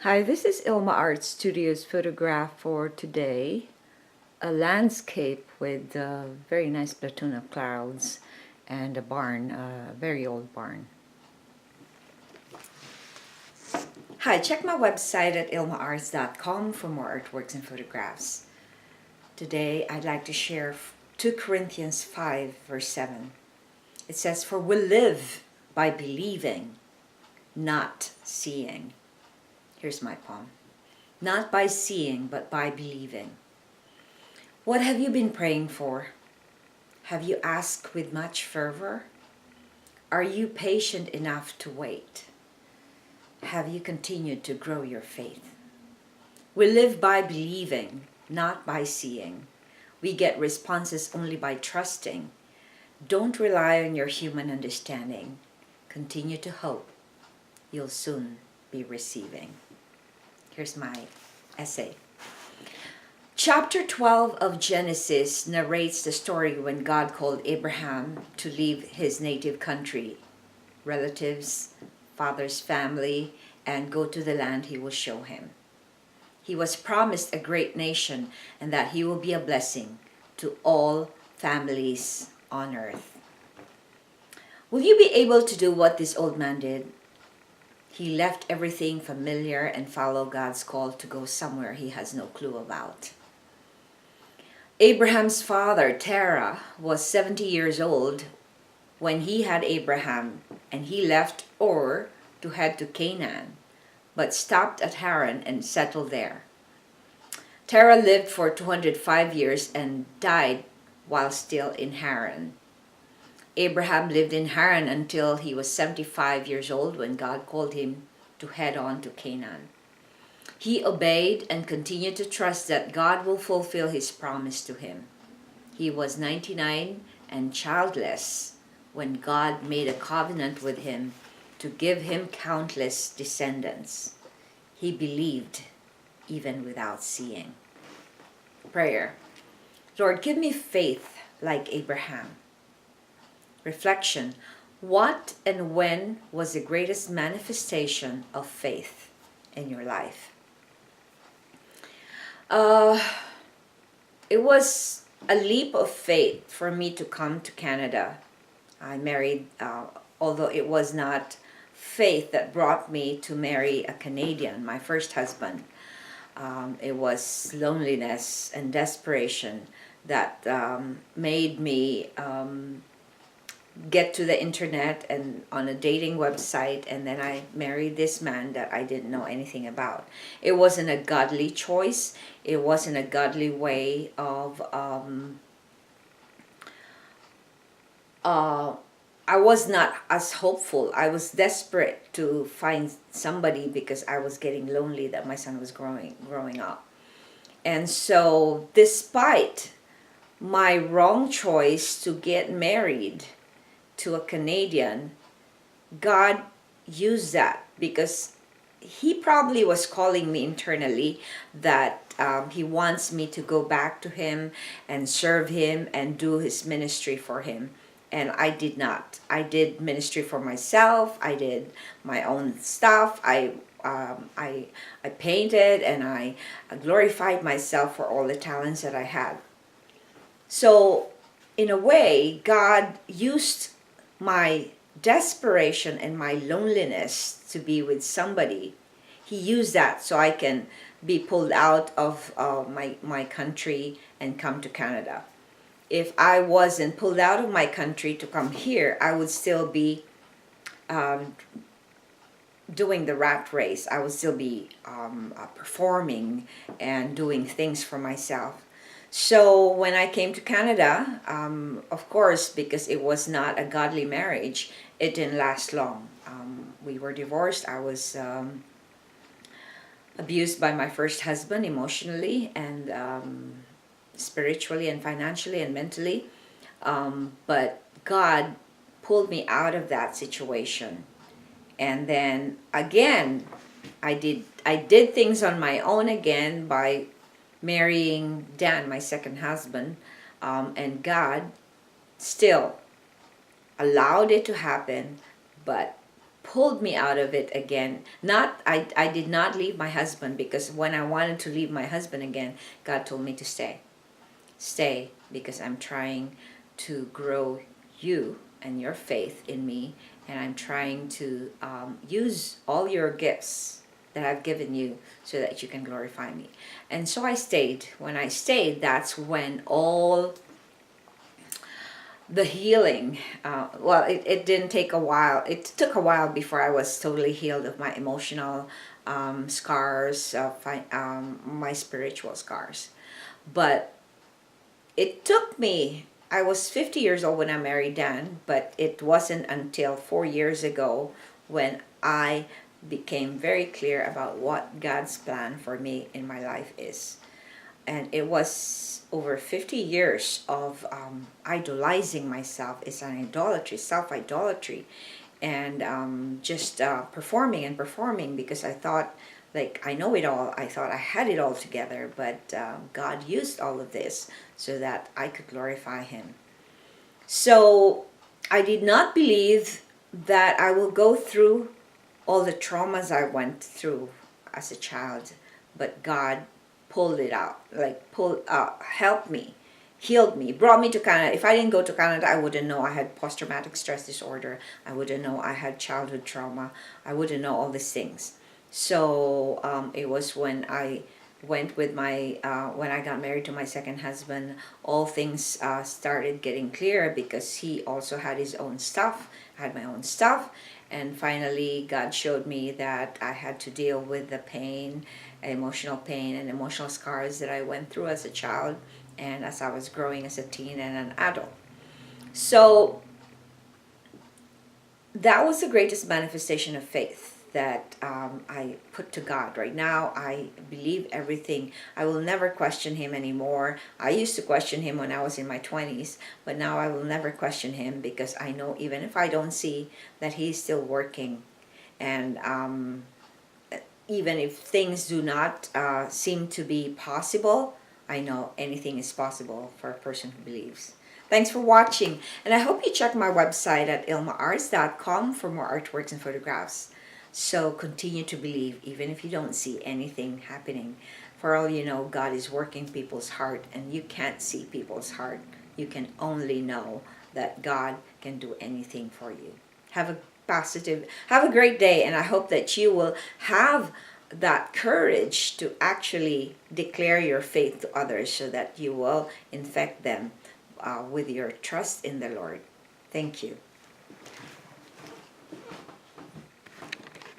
Hi, this is Ilma Art Studios photograph for today. A landscape with a very nice platoon of clouds and a barn, a very old barn. Hi, check my website at ilmaarts.com for more artworks and photographs. Today I'd like to share 2 Corinthians 5 verse 7. It says, "For we live by believing, not seeing." Here's my poem. Not by seeing, but by believing. What have you been praying for? Have you asked with much fervor? Are you patient enough to wait? Have you continued to grow your faith? We live by believing, not by seeing. We get responses only by trusting. Don't rely on your human understanding. Continue to hope. You'll soon be receiving. Here's my essay. Chapter 12 of Genesis narrates the story when God called Abraham to leave his native country, relatives, father's family, and go to the land he will show him. He was promised a great nation and that he will be a blessing to all families on earth. Will you be able to do what this old man did? He left everything familiar and followed God's call to go somewhere he has no clue about. Abraham's father, Terah, was 70 years old when he had Abraham, and he left Ur to head to Canaan, but stopped at Haran and settled there. Terah lived for 205 years and died while still in Haran. Abraham lived in Haran until he was 75 years old when God called him to head on to Canaan. He obeyed and continued to trust that God will fulfill his promise to him. He was 99 and childless when God made a covenant with him to give him countless descendants. He believed even without seeing. Prayer. Lord, give me faith like Abraham. Reflection. What and when was the greatest manifestation of faith in your life? It was a leap of faith for me to come to Canada. I married, although it was not faith that brought me to marry a Canadian, my first husband. It was loneliness and desperation that made me get to the internet and on a dating website, and then I married this man that I didn't know anything about. It wasn't a godly choice. It wasn't a godly way of I was not as hopeful. I was desperate to find somebody because I was getting lonely that my son was growing up. And so despite my wrong choice to get married to a Canadian, God used that because he probably was calling me internally that he wants me to go back to him and serve him and do his ministry for him. And I did not. I did ministry for myself. I did my own stuff. I painted and I glorified myself for all the talents that I had. So in a way, God used my desperation and my loneliness to be with somebody. He used that so I can be pulled out of my country and come to Canada. If I wasn't pulled out of my country to come here, I would still be doing the rat race. I would still be performing and doing things for myself. So when I came to Canada, of course, because it was not a godly marriage, it didn't last long. We were divorced. I was abused by my first husband emotionally and spiritually and financially and mentally. But God pulled me out of that situation. And then again, I did things on my own again by marrying Dan, my second husband, and God still allowed it to happen, but pulled me out of it again. I did not leave my husband, because when I wanted to leave my husband again, God told me to stay. Stay, because I'm trying to grow you and your faith in me, and I'm trying to use all your gifts that I've given you so that you can glorify me. And so I stayed. When I stayed, that's when all the healing, it didn't take a while. It took a while before I was totally healed of my emotional scars, my spiritual scars. But it took me, I was 50 years old when I married Dan, but it wasn't until 4 years ago when I became very clear about what God's plan for me in my life is. And it was over 50 years of idolizing myself. It's an idolatry, self-idolatry, and just performing and performing, because I thought, like, I know it all. I thought I had it all together, but God used all of this so that I could glorify Him. So I did not believe that I will go through all the traumas I went through as a child, but God pulled it out, helped me, healed me, brought me to Canada. If I didn't go to Canada, I wouldn't know I had post-traumatic stress disorder. I wouldn't know I had childhood trauma. I wouldn't know all these things. So it was when I went with my, when I got married to my second husband, all things started getting clearer, because he also had his own stuff. I had my own stuff. And finally, God showed me that I had to deal with the pain, emotional pain and emotional scars that I went through as a child and as I was growing as a teen and an adult. So that was the greatest manifestation of faith that I put to God. Right now, I believe everything. I will never question Him anymore. I used to question Him when I was in my 20s, but now I will never question Him, because I know even if I don't see, that He's still working. And even if things do not seem to be possible, I know anything is possible for a person who believes. Thanks for watching, and I hope you check my website at ilmaarts.com for more artworks and photographs. So continue to believe, even if you don't see anything happening. For all you know, God is working people's heart, and you can't see people's heart. You can only know that God can do anything for you. Have a great day, and I hope that you will have that courage to actually declare your faith to others, so that you will infect them with your trust in the Lord. Thank you.